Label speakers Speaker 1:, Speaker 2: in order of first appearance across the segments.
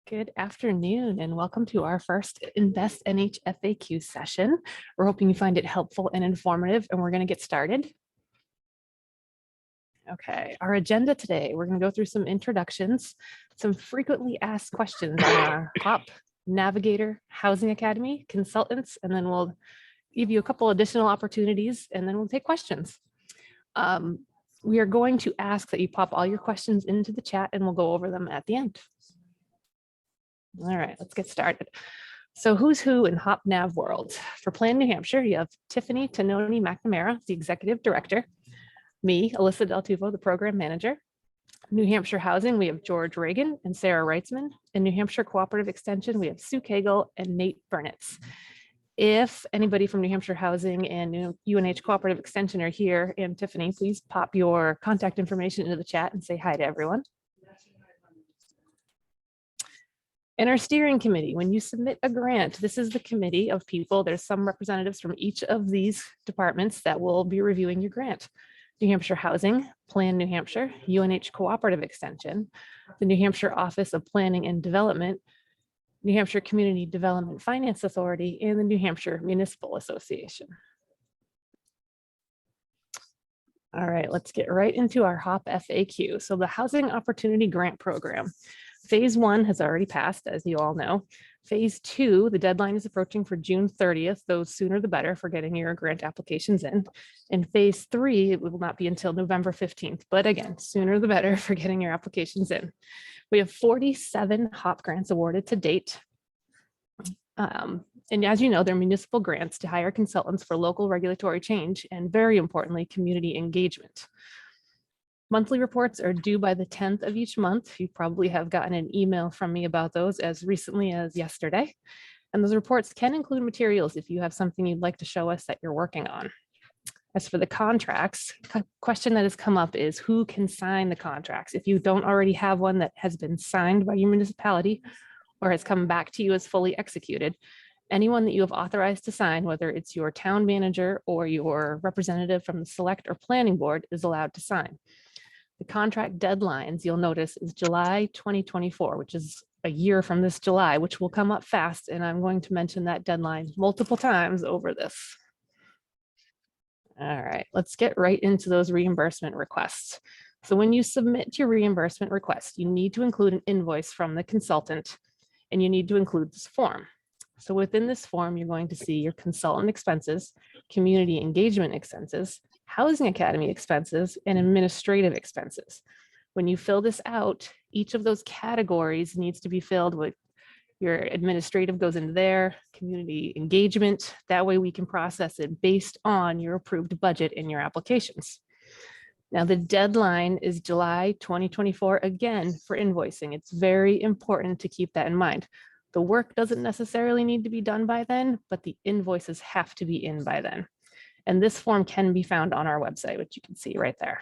Speaker 1: Good afternoon and welcome to our first Invest NH FAQ session. We're hoping you find it helpful and informative, and we're going to get started. Okay, our agenda today, we're going to go through some introductions, some frequently asked questions on our HOP, Navigator, Housing Academy, consultants, and then we'll give you a couple additional opportunities and then we'll take questions. We are going to ask that you pop all your questions into the chat and we'll go over them at the end. All right, let's get started. So who's who in HOP Nav world? For Plan New Hampshire, you have Tiffany Tononi McNamara, the executive director. Me, Alyssa Del Tufo, the program manager. New Hampshire Housing, we have George Reagan and Sarah Reitzman. In New Hampshire Cooperative Extension, we have Sue Cagle and Nate Burnitz. If anybody from New Hampshire Housing and UNH Cooperative Extension are here, and Tiffany, please pop your contact information into the chat and say hi to everyone. And our steering committee, when you submit a grant, this is the committee of people. There's some representatives from each of these departments that will be reviewing your grant. New Hampshire Housing, Plan New Hampshire, UNH Cooperative Extension, the New Hampshire Office of Planning and Development, New Hampshire Community Development Finance Authority, and the New Hampshire Municipal Association. All right, let's get right into our HOP FAQ. So the Housing Opportunity Grant Program. Phase 1 has already passed, as you all know. Phase 2, the deadline is approaching for June 30th, though sooner the better for getting your grant applications in. And Phase 3, it will not be until November 15th, but again, sooner the better for getting your applications in. We have 47 HOP grants awarded to date. And as you know, they're municipal grants to hire consultants for local regulatory change and, very importantly, community engagement. Monthly reports are due by the 10th of each month. You probably have gotten an email from me about those as recently as yesterday. And those reports can include materials if you have something you'd like to show us that you're working on. As for the contracts, a question that has come up is who can sign the contracts? If you don't already have one that has been signed by your municipality or has come back to you as fully executed, anyone that you have authorized to sign, whether it's your town manager or your representative from the select or planning board, is allowed to sign. The contract deadlines, you'll notice, is July 2024, which is a year from this July, which will come up fast. And I'm going to mention that deadline multiple times over this. All right, let's get right into those reimbursement requests. So when you submit your reimbursement request, you need to include an invoice from the consultant, and you need to include this form. So within this form, you're going to see your consultant expenses, community engagement expenses, Housing Academy expenses, and administrative expenses. When you fill this out, each of those categories needs to be filled with your administrative goes into there, community engagement. That way we can process it based on your approved budget in your applications. Now the deadline is July 2024 again for invoicing. It's very important to keep that in mind. The work doesn't necessarily need to be done by then, but the invoices have to be in by then. And this form can be found on our website, which you can see right there.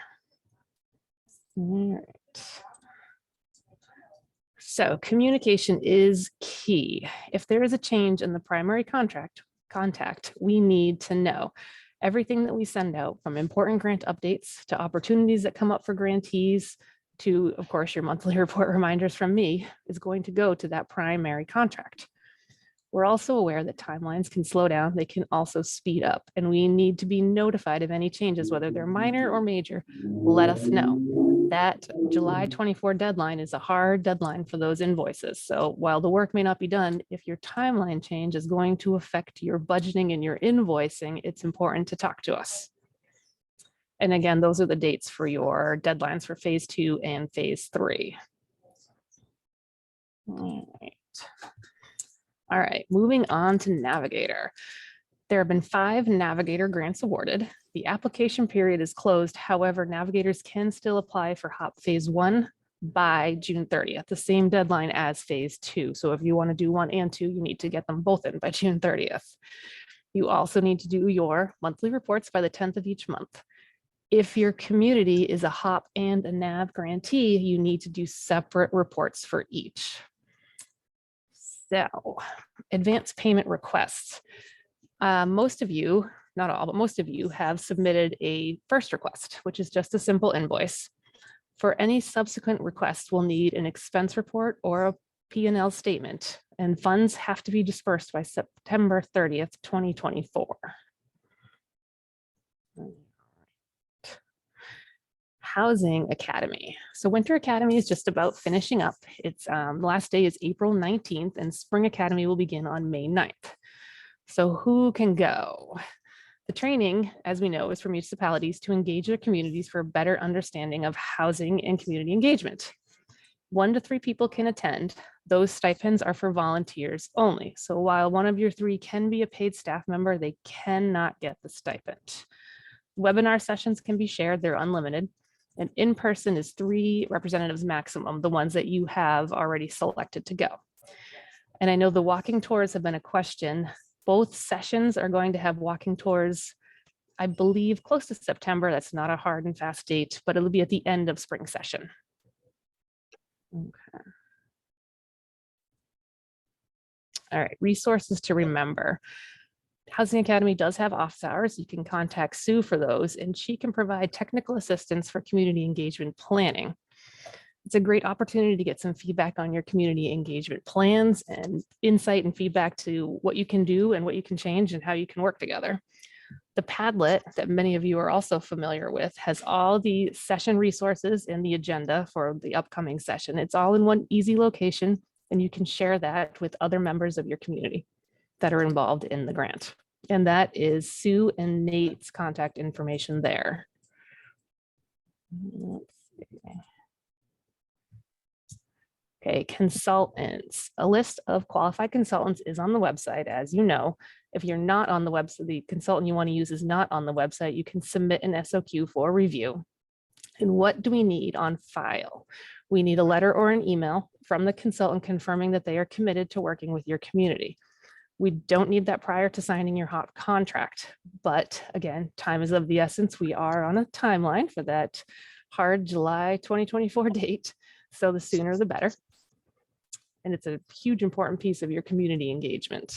Speaker 1: All right. So communication is key. If there is a change in the primary contact, we need to know. Everything that we send out, from important grant updates to opportunities that come up for grantees to, of course, your monthly report reminders from me, is going to go to that primary contract. We're also aware that timelines can slow down. They can also speed up, and we need to be notified of any changes, whether they're minor or major. Let us know. That July 24 deadline is a hard deadline for those invoices. So while the work may not be done, if your timeline change is going to affect your budgeting and your invoicing, it's important to talk to us. And again, those are the dates for your deadlines for phase 2 and phase 3. All right, moving on to Navigator. There have been 5 Navigator grants awarded. The application period is closed. However, Navigators can still apply for HOP phase 1 by June 30th, the same deadline as phase 2. So if you want to do 1 and 2, you need to get them both in by June 30th. You also need to do your monthly reports by the 10th of each month. If your community is a HOP and a NAV grantee, you need to do separate reports for each. So, advance payment requests. Most of you, not all, but most of you have submitted a first request, which is just a simple invoice. For any subsequent request, we'll need an expense report or a P&L statement, and funds have to be dispersed by September 30th, 2024. Housing Academy. So Winter Academy is just about finishing up. Its last day is April 19th, and Spring Academy will begin on May 9th. So who can go? The training, as we know, is for municipalities to engage their communities for a better understanding of housing and community engagement. 1 to 3 people can attend. Those stipends are for volunteers only. So while one of your 3 can be a paid staff member, they cannot get the stipend. Webinar sessions can be shared, they're unlimited. And in-person is 3 representatives maximum, the ones that you have already selected to go. And I know the walking tours have been a question. Both sessions are going to have walking tours, I believe, close to September. That's not a hard and fast date, but it'll be at the end of spring session. Okay. All right, resources to remember. Housing Academy does have office hours. You can contact Sue for those, and she can provide technical assistance for community engagement planning. It's a great opportunity to get some feedback on your community engagement plans and insight and feedback to what you can do and what you can change and how you can work together. The Padlet that many of you are also familiar with has all the session resources and the agenda for the upcoming session. It's all in one easy location, and you can share that with other members of your community that are involved in the grant. And that is Sue and Nate's contact information there. Let's see. Okay, consultants. A list of qualified consultants is on the website, as you know. If you're not on the website, the consultant you want to use is not on the website, you can submit an SOQ for review. And what do we need on file? We need a letter or an email from the consultant confirming that they are committed to working with your community. We don't need that prior to signing your HOP contract, but again, time is of the essence. We are on a timeline for that hard July 2024 date, so the sooner the better. And it's a huge important piece of your community engagement.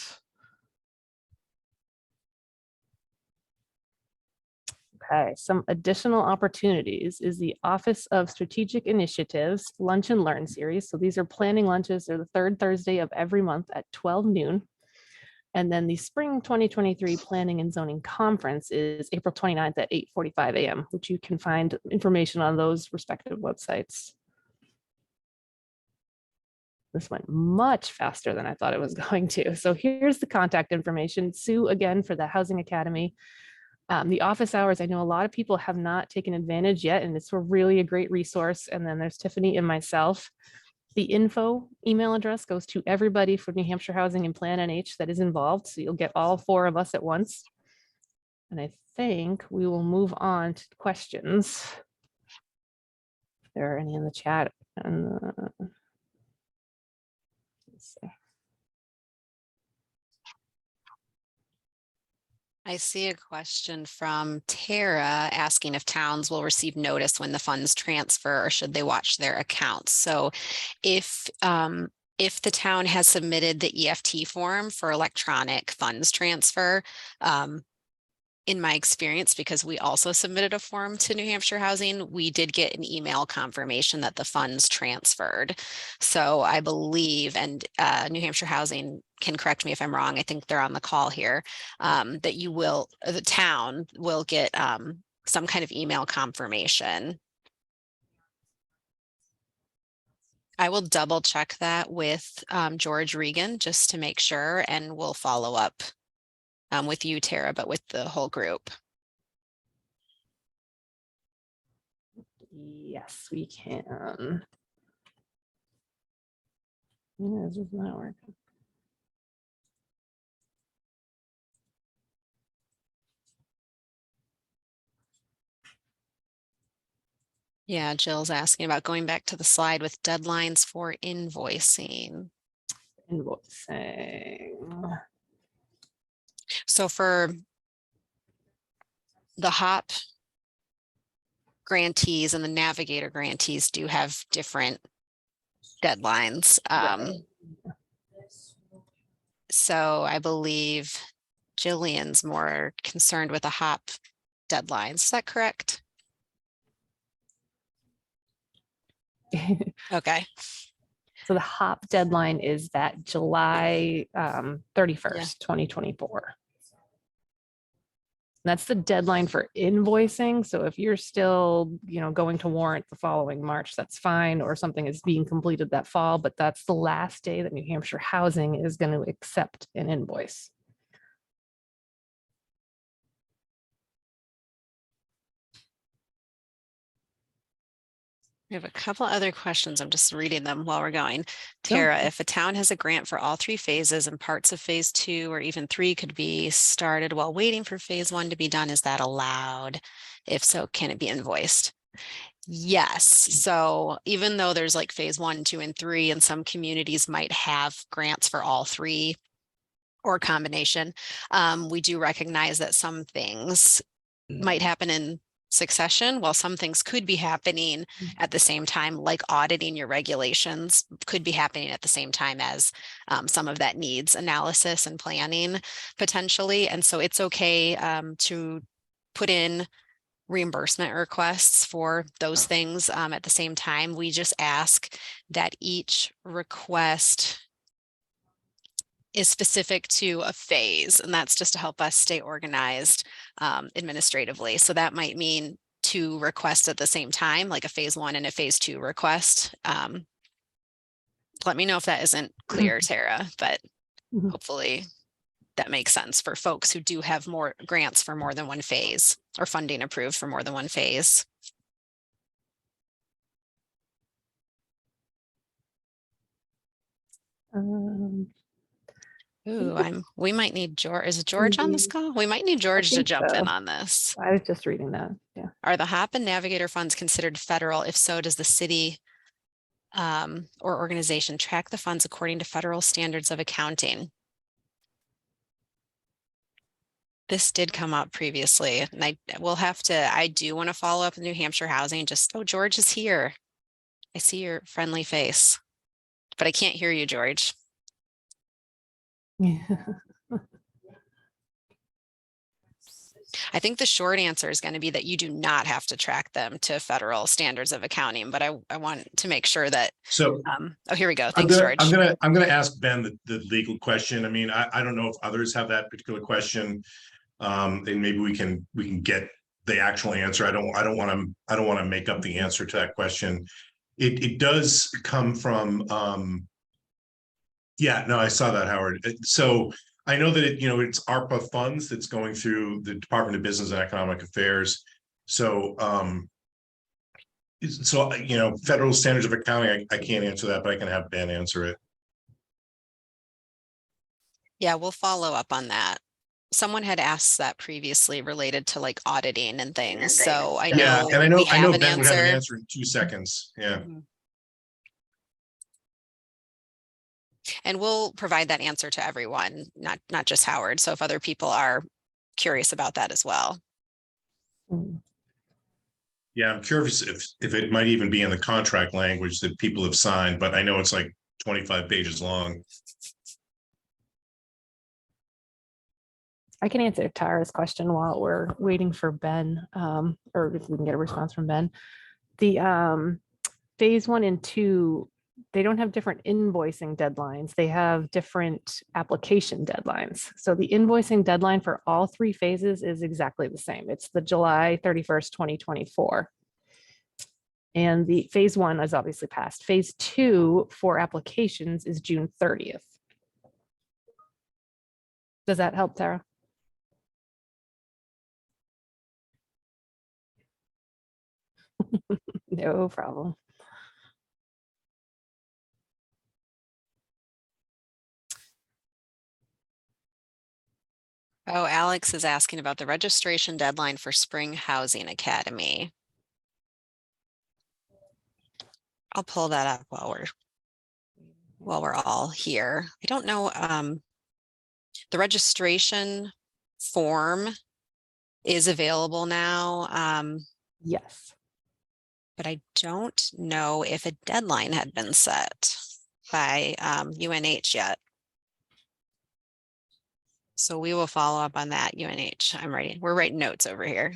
Speaker 1: Okay, some additional opportunities is the Office of Strategic Initiatives Lunch and Learn series. So these are planning lunches. They're the 3rd Thursday of every month at 12 noon. And then the Spring 2023 Planning and Zoning Conference is April 29th at 8:45 a.m., which you can find information on those respective websites. This went much faster than I thought it was going to. So here's the contact information. Sue, again, for the Housing Academy. The office hours, I know a lot of people have not taken advantage yet, and it's really a great resource. And then there's Tiffany and myself. The info email address goes to everybody from New Hampshire Housing and Plan NH that is involved. So you'll get all 4 of us at once. And I think we will move on to questions. If there are any in the chat. Let's see.
Speaker 2: I see a question from Tara asking if towns will receive notice when the funds transfer, or should they watch their accounts? So if the town has submitted the EFT form for electronic funds transfer, in my experience, because we also submitted a form to New Hampshire Housing, we did get an email confirmation that the funds transferred. So I believe, and New Hampshire Housing can correct me if I'm wrong, I think they're on the call here, that the town will get some kind of email confirmation. I will double check that with George Regan just to make sure, and we'll follow up with you, Tara, but with the whole group.
Speaker 1: Yes, we can. Yeah, this is not working.
Speaker 2: Yeah, Jill's asking about going back to the slide with deadlines for invoicing.
Speaker 1: Invoicing.
Speaker 2: So for the HOP grantees and the Navigator grantees do have different deadlines. So I believe Jillian's more concerned with the HOP deadlines. Is that correct? Okay.
Speaker 1: So the HOP deadline is that July 31st, 2024. That's the deadline for invoicing. So if you're still, going to warrant the following March, that's fine, or something is being completed that fall, but that's the last day that New Hampshire Housing is going to accept an invoice.
Speaker 2: We have a couple other questions. I'm just reading them while we're going. Tara, if a town has a grant for all 3 phases and parts of phase 2 or even 3 could be started while waiting for phase 1 to be done, is that allowed? If so, can it be invoiced? Yes. So even though there's like phase 1, 2, and 3, and some communities might have grants for all 3 or a combination, we do recognize that some things might happen in succession, while some things could be happening at the same time, like auditing your regulations could be happening at the same time as some of that needs analysis and planning potentially. And so it's okay to put in reimbursement requests for those things at the same time. We just ask that each request is specific to a phase, and that's just to help us stay organized administratively. So that might mean 2 requests at the same time, like a phase 1 and a phase 2 request. Let me know if that isn't clear, Tara, but hopefully that makes sense for folks who do have more grants for more than 1 phase or funding approved for more than 1 phase. Ooh, we might need George. Is George on this call? We might need George to jump in on this.
Speaker 1: I was just reading that. Yeah.
Speaker 2: Are the HOP and Navigator funds considered federal? If so, does the city or organization track the funds according to federal standards of accounting? This did come up previously, and I do want to follow up with New Hampshire Housing. Oh, George is here. I see your friendly face, but I can't hear you, George.
Speaker 1: Yeah.
Speaker 2: I think the short answer is going to be that you do not have to track them to federal standards of accounting, but I want to make sure that.
Speaker 3: So,
Speaker 2: oh, here we go. Thanks, George.
Speaker 3: I'm gonna ask Ben the legal question. I mean, I don't know if others have that particular question, and maybe we can get the actual answer. I don't want to make up the answer to that question. It does come from. Yeah, no, I saw that, Howard. So I know that it's ARPA funds that's going through the Department of Business and Economic Affairs. So federal standards of accounting, I can't answer that, but I can have Ben answer it.
Speaker 2: Yeah, we'll follow up on that. Someone had asked that previously related to like auditing and things. So I know.
Speaker 3: Yeah, and I know Ben would have an
Speaker 2: answer
Speaker 3: in 2 seconds. Yeah.
Speaker 2: And we'll provide that answer to everyone, not just Howard. So if other people are curious about that as well.
Speaker 3: Yeah, I'm curious if it might even be in the contract language that people have signed, but I know it's like 25 pages long.
Speaker 1: I can answer Tara's question while we're waiting for Ben, or if we can get a response from Ben. The phase 1 and 2, they don't have different invoicing deadlines. They have different application deadlines. So the invoicing deadline for all 3 phases is exactly the same. It's the July 31st, 2024. And the phase 1 is obviously passed. Phase 2 for applications is June 30th. Does that help, Tara? No problem.
Speaker 2: Oh, Alex is asking about the registration deadline for Spring Housing Academy. I'll pull that up while we're all here. I don't know. The registration form is available now.
Speaker 1: Yes.
Speaker 2: but I don't know if a deadline had been set by UNH yet. So we will follow up on that, UNH. We're writing notes over here.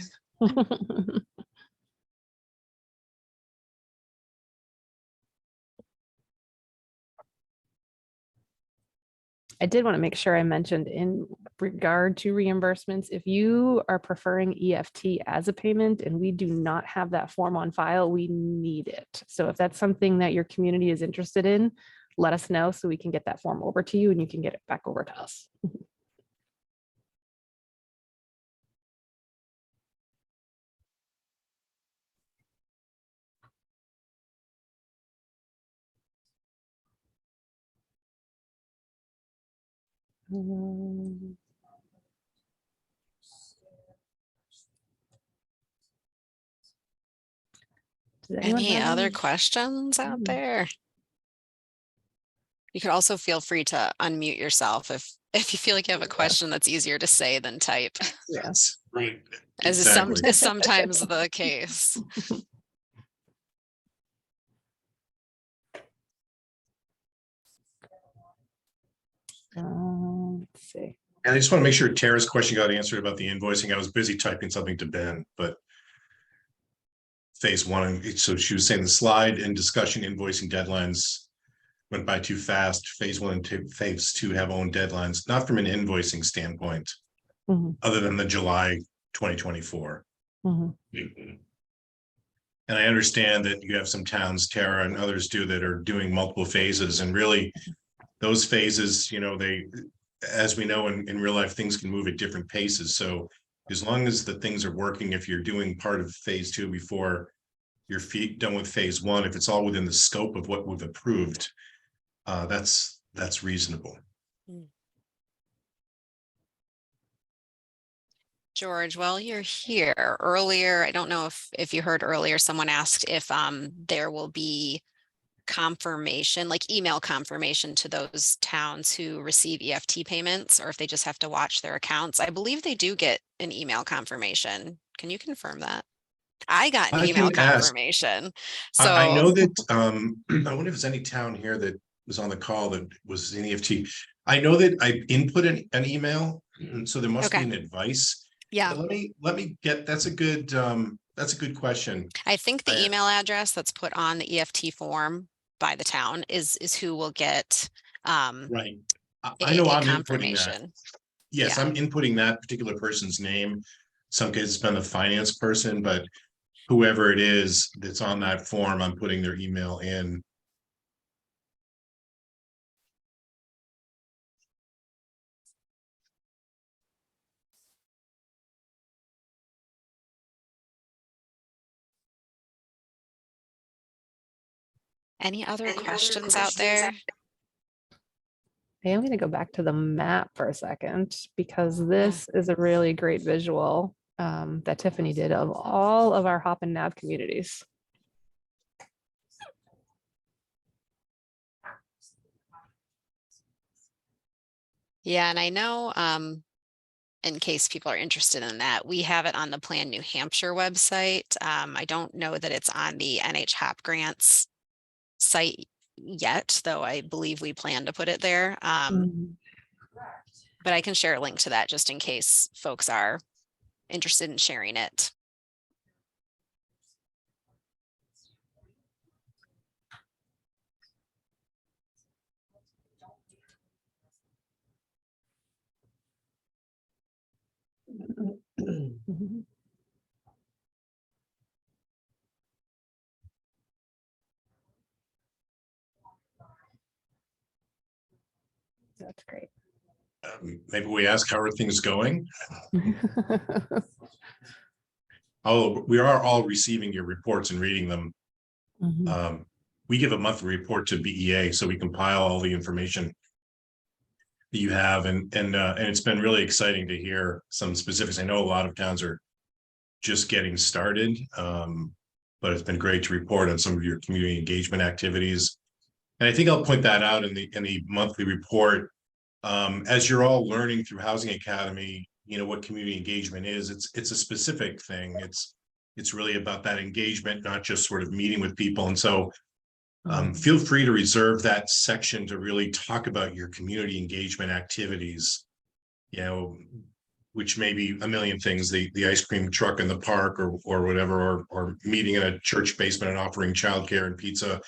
Speaker 1: I did want to make sure I mentioned in regard to reimbursements, if you are preferring EFT as a payment and we do not have that form on file, we need it. So if that's something that your community is interested in, let us know so we can get that form over to you and you can get it back over to us. Does anyone
Speaker 2: Any
Speaker 1: have
Speaker 2: other
Speaker 1: any?
Speaker 2: questions out there? You could also feel free to unmute yourself if you feel like you have a question that's easier to say than type,
Speaker 1: Yes.
Speaker 3: Right.
Speaker 2: as is
Speaker 3: Exactly.
Speaker 2: is sometimes the case.
Speaker 1: Let's see.
Speaker 3: And I just want to make sure Tara's question got answered about the invoicing. I was busy typing something to Ben, but phase one, so she was saying the slide and discussion invoicing deadlines went by too fast. Phase one and phase two have own deadlines, not from an invoicing standpoint,
Speaker 1: Mhm,
Speaker 3: other than the July 2024.
Speaker 1: mhm.
Speaker 3: And I understand that you have some towns, Tara and others do, that are doing multiple phases, and really those phases, they, as we know in real life, things can move at different paces. So as long as the things are working, if you're doing part of phase two before you're done with phase one, if it's all within the scope of what we've approved, that's reasonable.
Speaker 2: George, while you're here earlier, I don't know if you heard earlier, someone asked if there will be confirmation, like email confirmation to those towns who receive EFT payments, or if they just have to watch their accounts. I believe they do get an email confirmation. Can you confirm that? I got an
Speaker 3: I
Speaker 2: email
Speaker 3: can ask.
Speaker 2: confirmation.
Speaker 3: I
Speaker 2: So
Speaker 3: know that, I wonder if there's any town here that was on the call that was in EFT. I know that I input an email, and so there must be
Speaker 2: okay.
Speaker 3: an advice.
Speaker 2: Yeah.
Speaker 3: But let me get, that's a good question.
Speaker 2: I think the
Speaker 3: I-
Speaker 2: email address that's put on the EFT form by the town is who will get
Speaker 3: Right. I know
Speaker 2: a
Speaker 3: I'm inputting that.
Speaker 2: confirmation.
Speaker 3: Yes,
Speaker 2: Yeah.
Speaker 3: I'm inputting that particular person's name. Some cases it's been the finance person, but whoever it is that's on that form, I'm putting their email in.
Speaker 2: Any other questions out there?
Speaker 1: Hey, I'm going to go back to the map for a second because this is a really great visual that Tiffany did of all of our Hop and Nav communities.
Speaker 2: Yeah, and I know in case people are interested in that, we have it on the Plan New Hampshire website. I don't know that it's on the NH Hop Grants site yet, though I believe we plan to put it there.
Speaker 1: Mhm.
Speaker 2: But I can share a link to that just in case folks are interested in sharing it.
Speaker 1: Mhm. That's great.
Speaker 3: Maybe we ask how are things going? Oh, we are all receiving your reports and reading them.
Speaker 1: Mhm.
Speaker 3: We give a monthly report to BEA, so we compile all the information that you have, and it's been really exciting to hear some specifics. I know a lot of towns are just getting started, but it's been great to report on some of your community engagement activities. And I think I'll point that out in the monthly report. As you're all learning through Housing Academy, what community engagement is. It's a specific thing. It's It's really about that engagement, not just sort of meeting with people. And so feel free to reserve that section to really talk about your community engagement activities, you know, which may be a million things, the ice cream truck in the park or whatever, or meeting in a church basement and offering childcare and pizza,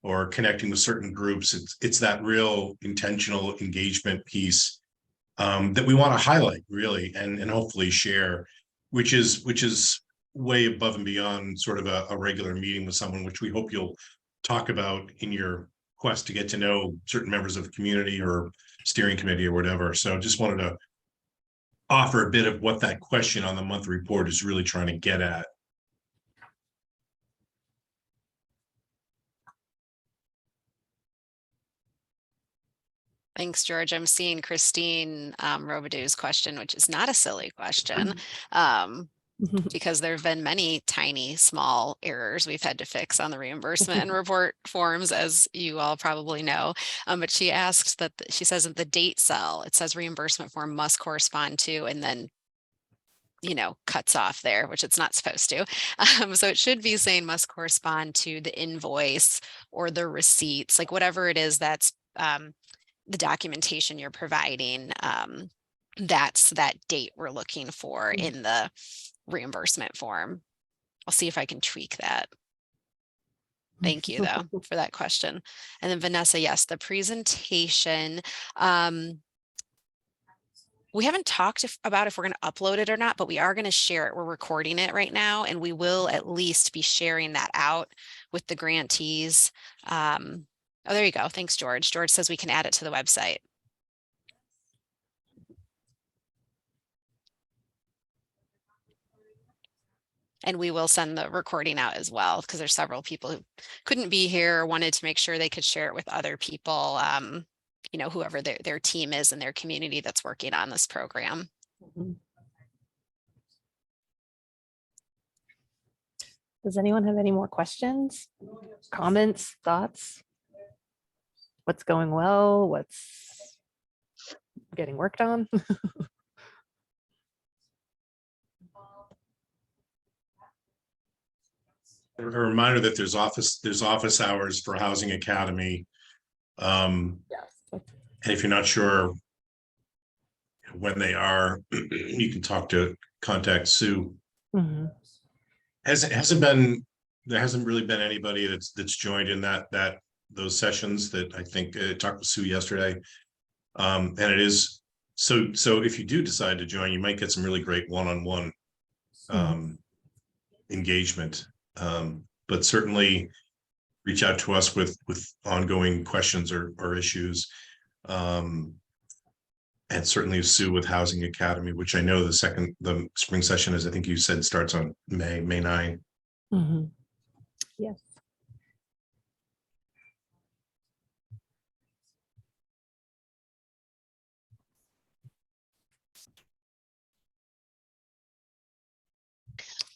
Speaker 3: or connecting with certain groups. It's that real intentional engagement piece that we want to highlight really and hopefully share, which is way above and beyond sort of a regular meeting with someone, which we hope you'll talk about in your quest to get to know certain members of the community or steering committee or whatever. So just wanted to offer a bit of what that question on the monthly report is really trying to get at.
Speaker 2: Thanks, George. I'm seeing Christine Robidoux question, which is not a silly question, because there have been many tiny, small errors we've had to fix on the reimbursement and report forms, as you all probably know. But she asked that, she says in the date cell, it says reimbursement form must correspond to, and then cuts off there, which it's not supposed to. So it should be saying must correspond to the invoice or the receipts, like whatever it is that's the documentation you're providing. That's that date we're looking for in the reimbursement form. I'll see if I can tweak that. Thank you though for that question. And then Vanessa, yes, the presentation. We haven't talked about if we're going to upload it or not, but we are going to share it. We're recording it right now, and we will at least be sharing that out with the grantees. Oh, there you go. Thanks, George. George says we can add it to the website. And we will send the recording out as well, because there's several people who couldn't be here or wanted to make sure they could share it with other people, whoever their team is in their community that's working on this program.
Speaker 1: Does anyone have any more questions, comments, thoughts? What's going well? What's getting worked on?
Speaker 3: A reminder that there's office hours for Housing Academy. And if you're not sure when they are, you can contact Sue.
Speaker 1: Mm-hmm.
Speaker 3: There hasn't really been anybody that's joined in those sessions that I think talked with Sue yesterday. And it is so if you do decide to join, you might get some really great one-on-one engagement. But certainly reach out to us with ongoing questions or issues. And certainly Sue with Housing Academy, which I know the spring session is, I think you said, starts on May 9.
Speaker 1: Mm-hmm. Yes.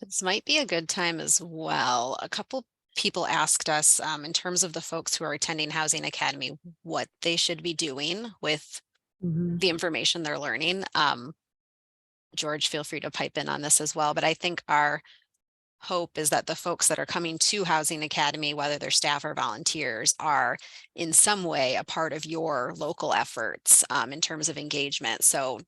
Speaker 2: This might be a good time as well. A couple people asked us in terms of the folks who are attending Housing Academy, what they should be doing with the information they're learning. George, feel free to pipe in on this as well. But I think our hope is that the folks that are coming to Housing Academy, whether they're staff or volunteers, are in some way a part of your local efforts in terms of engagement. So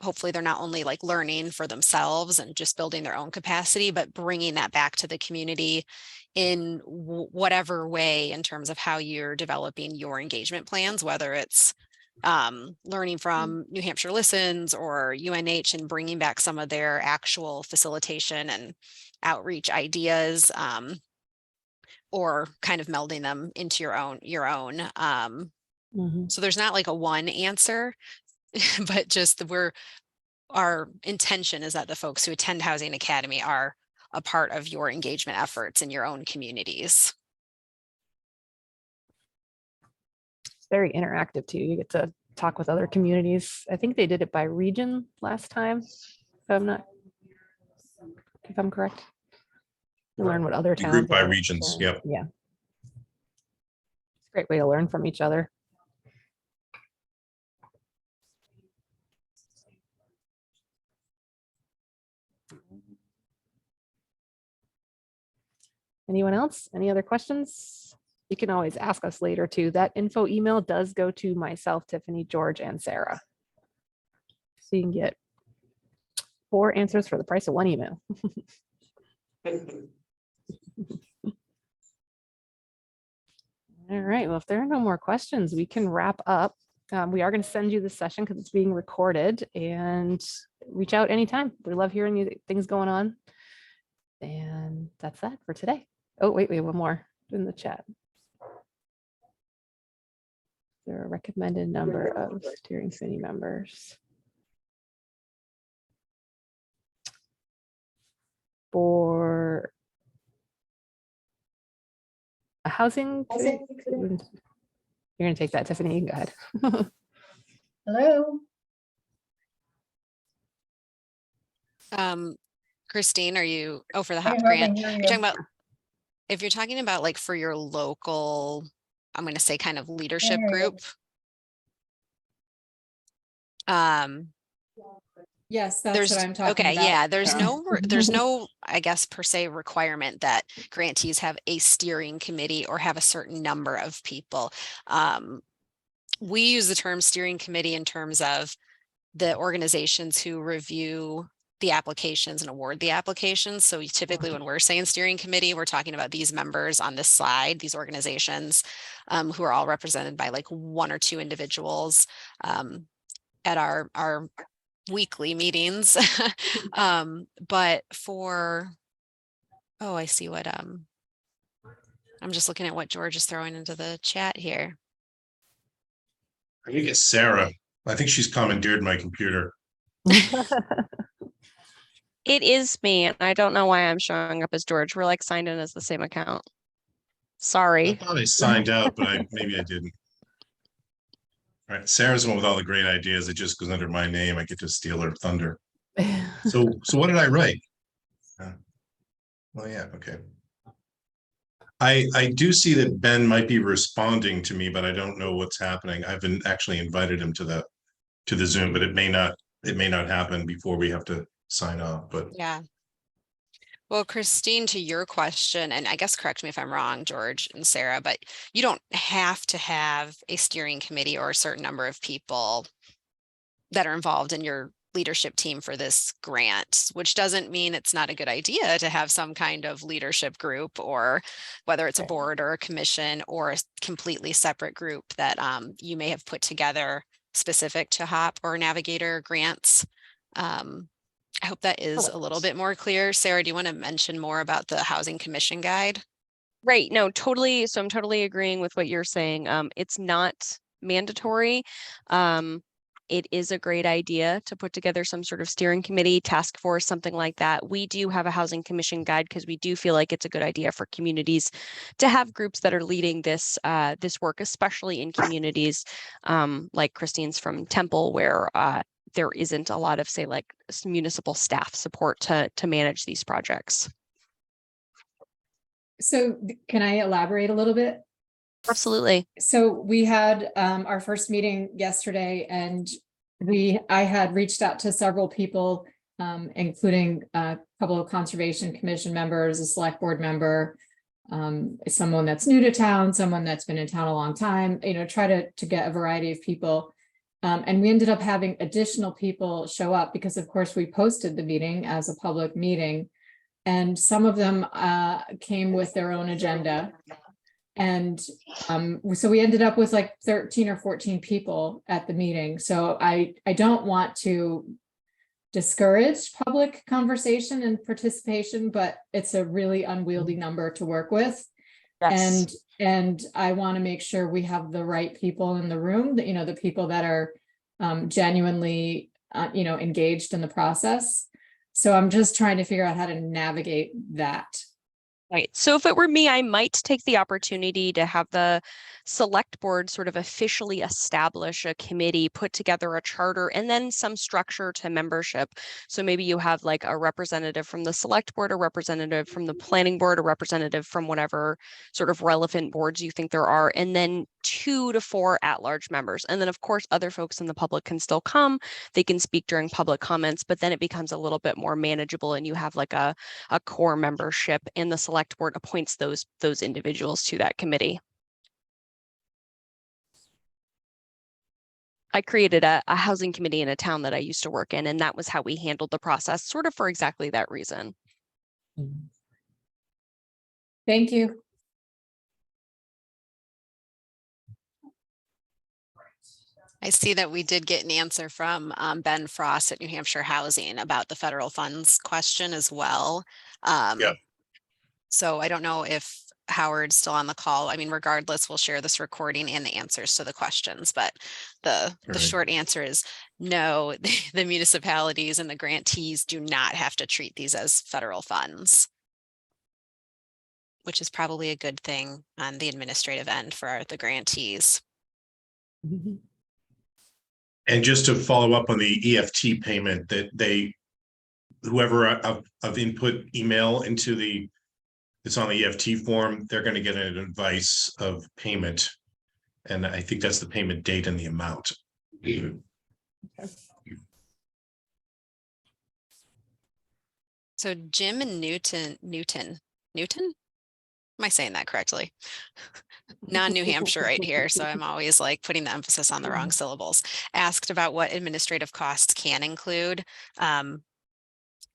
Speaker 2: hopefully they're not only like learning for themselves and just building their own capacity, but bringing that back to the community in whatever way in terms of how you're developing your engagement plans, whether it's learning from New Hampshire Listens or UNH and bringing back some of their actual facilitation and outreach ideas, or kind of melding them into your own. So there's not like a one answer, but just our intention is that the folks who attend Housing Academy are a part of your engagement efforts in your own communities.
Speaker 1: Very interactive too. You get to talk with other communities. I think they did it by region last time, if I'm correct. You learn what other towns
Speaker 3: Group by
Speaker 1: are
Speaker 3: regions.
Speaker 1: doing.
Speaker 3: Yep.
Speaker 1: Yeah. It's a great way to learn from each other. Anyone else? Any other questions? You can always ask us later too. That info email does go to myself, Tiffany, George, and Sarah. So you can get 4 answers for the price of 1 email. All right, well, if there are no more questions, we can wrap up. We are going to send you the session because it's being recorded, and reach out anytime. We love hearing you things going on. And that's that for today. Oh, wait, one more in the chat. There are a recommended number of steering committee members. For a housing committee? You're going to take that, Tiffany. You can go ahead.
Speaker 4: Hello.
Speaker 2: Christine, are you, oh, for the
Speaker 4: I
Speaker 2: HOP
Speaker 4: can hardly
Speaker 2: grant?
Speaker 4: hear
Speaker 2: You're
Speaker 4: you.
Speaker 2: talking about, if you're talking about like for your local, I'm going to say kind of leadership
Speaker 4: hear you.
Speaker 2: group.
Speaker 4: Yes, that's
Speaker 2: There's,
Speaker 4: what I'm talking
Speaker 2: okay,
Speaker 4: about.
Speaker 2: yeah, there's no, I guess, per se requirement that grantees have a steering committee or have a certain number of people. We use the term steering committee in terms of the organizations who review the applications and award the applications. So typically when we're saying steering committee, we're talking about these members on this slide, these organizations who are all represented by like 1 or 2 individuals at our weekly meetings. But for, oh, I see what, I'm just looking at what George is throwing into the chat here.
Speaker 3: I think it's Sarah. I think she's commandeered my computer.
Speaker 5: It is me, and I don't know why I'm showing up as George. We're like signed in as the same account.
Speaker 3: I
Speaker 5: Sorry.
Speaker 3: thought I signed out, but maybe I didn't. All right, Sarah's the one with all the great ideas. It just goes under my name. I get to steal her thunder. So what did I write? Well, yeah, okay. I do see that Ben might be responding to me, but I don't know what's happening. I've been actually invited him to the Zoom, but it may not happen before we have to sign off, but
Speaker 2: Yeah. Well, Christine, to your question, and I guess correct me if I'm wrong, George and Sarah, but you don't have to have a steering committee or a certain number of people that are involved in your leadership team for this grant, which doesn't mean it's not a good idea to have some kind of leadership group, or whether it's a board or a commission or a completely separate group that you may have put together specific to HOP or Navigator grants. I hope that is a little bit more clear. Sarah, do you want to mention more about the Housing Commission Guide?
Speaker 5: Right. No, totally. So I'm totally agreeing with what you're saying. It's not mandatory. It is a great idea to put together some sort of steering committee, task force, something like that. We do have a Housing Commission Guide because we do feel like it's a good idea for communities to have groups that are leading this this work, especially in communities like Christine's from Temple, where there isn't a lot of, say, like municipal staff support to manage these projects.
Speaker 4: So can I elaborate a little bit?
Speaker 5: Absolutely.
Speaker 4: So we had our first meeting yesterday, and I had reached out to several people, including a couple of Conservation Commission members, a select board member, someone that's new to town, someone that's been in town a long time, try to get a variety of people. And we ended up having additional people show up because, of course, we posted the meeting as a public meeting, and some of them came with their own agenda. And so we ended up with like 13 or 14 people at the meeting. So I don't want to discourage public conversation and participation, but it's a really unwieldy number to work with.
Speaker 5: Yes.
Speaker 4: And I want to make sure we have the right people in the room, that, the people that are genuinely, engaged in the process. So I'm just trying to figure out how to navigate that.
Speaker 5: Right. So if it were me, I might take the opportunity to have the select board sort of officially establish a committee, put together a charter, and then some structure to membership. So maybe you have like a representative from the select board, a representative from the planning board, a representative from whatever sort of relevant boards you think there are, and then 2 to 4 at-large members. And then of course, other folks in the public can still come. They can speak during public comments, but then it becomes a little bit more manageable and you have like a core membership, and the select board appoints those individuals to that committee. I created a housing committee in a town that I used to work in, and that was how we handled the process, sort of for exactly that reason.
Speaker 4: Thank you.
Speaker 2: I see that we did get an answer from Ben Frost at New Hampshire Housing about the federal funds question as well.
Speaker 3: Yep.
Speaker 2: So I don't know if Howard's still on the call. I mean, regardless, we'll share this recording and the answers to the questions, but the
Speaker 3: Right.
Speaker 2: short answer is no, the municipalities and the grantees do not have to treat these as federal funds, which is probably a good thing on the administrative end for the grantees.
Speaker 3: And just to follow up on the EFT payment, that whoever of input email into it's on the EFT form, they're going to get an advice of payment. And I think that's the payment date and the amount.
Speaker 2: So Jim and Newton? Am I saying that correctly? Non-New Hampshire right here, so I'm always like putting the emphasis on the wrong syllables. Asked about what administrative costs can include.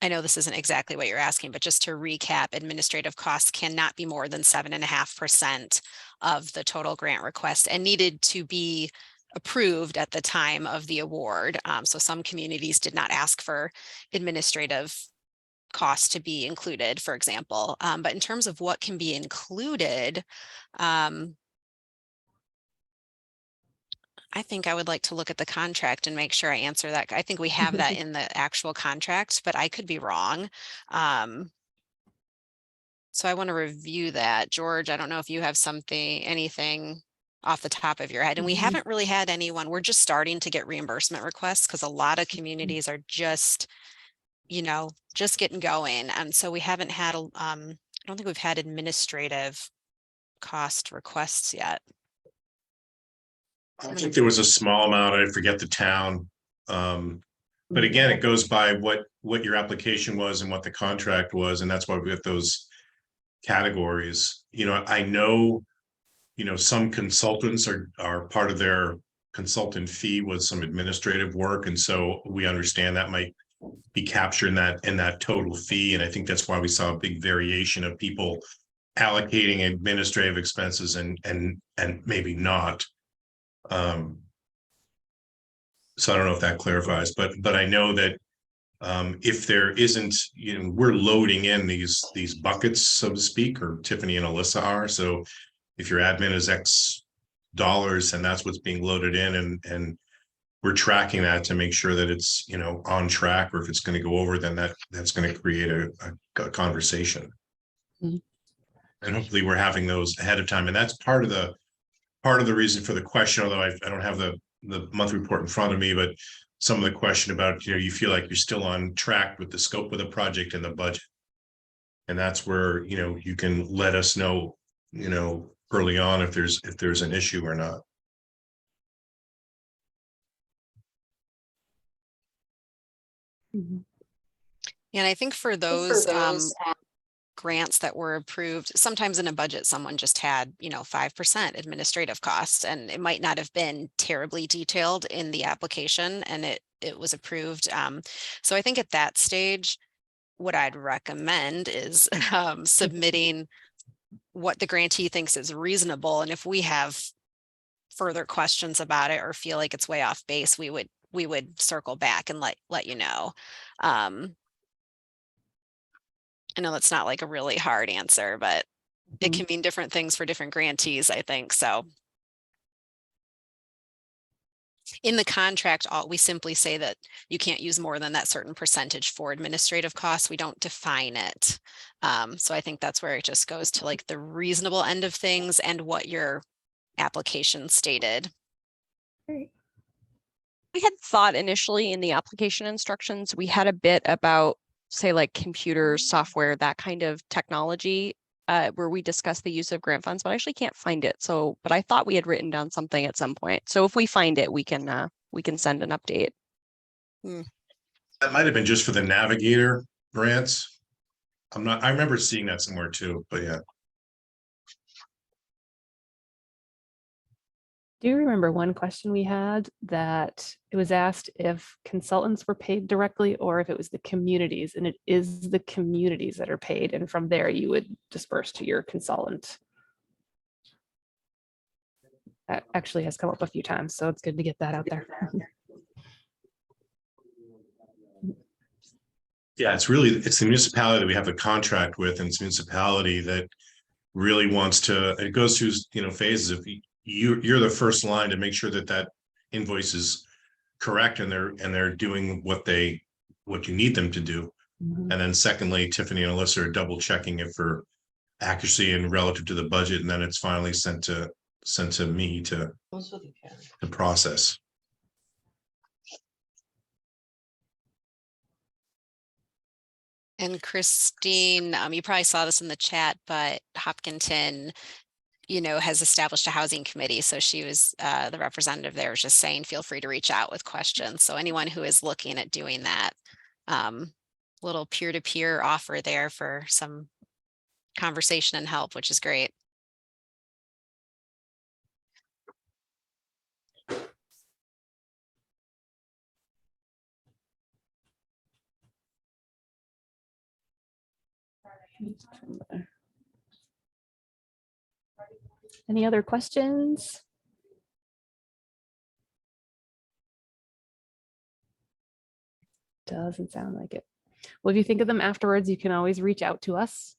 Speaker 2: I know this isn't exactly what you're asking, but just to recap, administrative costs cannot be more than 7.5% of the total grant request and needed to be approved at the time of the award. So some communities did not ask for administrative costs to be included, for example. But in terms of what can be included, I think I would like to look at the contract and make sure I answer that. I think we have that in the actual contract, but I could be wrong. So I want to review that. George, I don't know if you have anything off the top of your head, and we haven't really had anyone. We're just starting to get reimbursement requests because a lot of communities are just, just getting going. And so we haven't had, I don't think we've had administrative cost requests yet.
Speaker 3: I think there was a small amount, I forget the town. But again, it goes by what your application was and what the contract was, and that's why we have those categories. I know, some consultants are part of their consultant fee was some administrative work, and so we understand that might be captured in that total fee. And I think that's why we saw a big variation of people allocating administrative expenses and maybe not. So I don't know if that clarifies, but I know that if there isn't, we're loading in these buckets, so to speak, or Tiffany and Alyssa are. So if your admin is X dollars and that's what's being loaded in, and we're tracking that to make sure that it's on track, or if it's going to go over, then that's going to create a conversation.
Speaker 5: Mm-hmm.
Speaker 3: And hopefully we're having those ahead of time, and that's part of the reason for the question, although I don't have the monthly report in front of me, but some of the question about, you feel like you're still on track with the scope of the project and the budget. And that's where, you can let us know, early on if there's an issue or not.
Speaker 2: And I think for those grants that were approved, sometimes in a budget, someone just had, 5% administrative costs, and it might not have been terribly detailed in the application, and it was approved. So I think at that stage, what I'd recommend is submitting what the grantee thinks is reasonable. And if we have further questions about it or feel like it's way off base, we would circle back and let you know. I know that's not like a really hard answer, but it can mean different things for different grantees, I think. So in the contract, we simply say that you can't use more than that certain percentage for administrative costs. We don't define it. So I think that's where it just goes to like the reasonable end of things and what your application stated.
Speaker 5: We had thought initially in the application instructions, we had a bit about, say, like computers, software, that kind of technology where we discuss the use of grant funds, but I actually can't find it. So, but I thought we had written down something at some point. So if we find it, we can send an update.
Speaker 3: That might have been just for the Navigator grants. I remember seeing that somewhere too, but yeah.
Speaker 1: Do you remember one question we had that it was asked if consultants were paid directly or if it was the communities, and it is the communities that are paid, and from there you would disperse to your consultant. That actually has come up a few times, so it's good to get that out there.
Speaker 3: Yeah, it's the municipality that we have a contract with, and it's municipality that really wants to, it goes through, phases of you're the first line to make sure that that invoice is correct and they're doing what you need them to do.
Speaker 1: Mhm.
Speaker 3: And then secondly, Tiffany and Alyssa are double checking it for accuracy and relative to the budget, and then it's finally sent to me to process.
Speaker 2: And Christine, you probably saw this in the chat, but Hopkinton, has established a housing committee. So she was, the representative there was just saying, feel free to reach out with questions. So anyone who is looking at doing that, little peer-to-peer offer there for some conversation and help, which is great.
Speaker 1: Any other questions? Doesn't sound like it. Well, if you think of them afterwards, you can always reach out to us.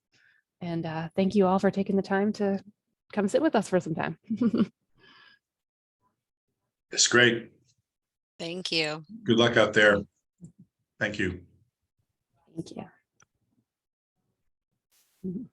Speaker 1: And thank you all for taking the time to come sit with us for some time.
Speaker 3: It's great.
Speaker 2: Thank you.
Speaker 3: Good luck out there. Thank you.
Speaker 1: Thank you. Mhm.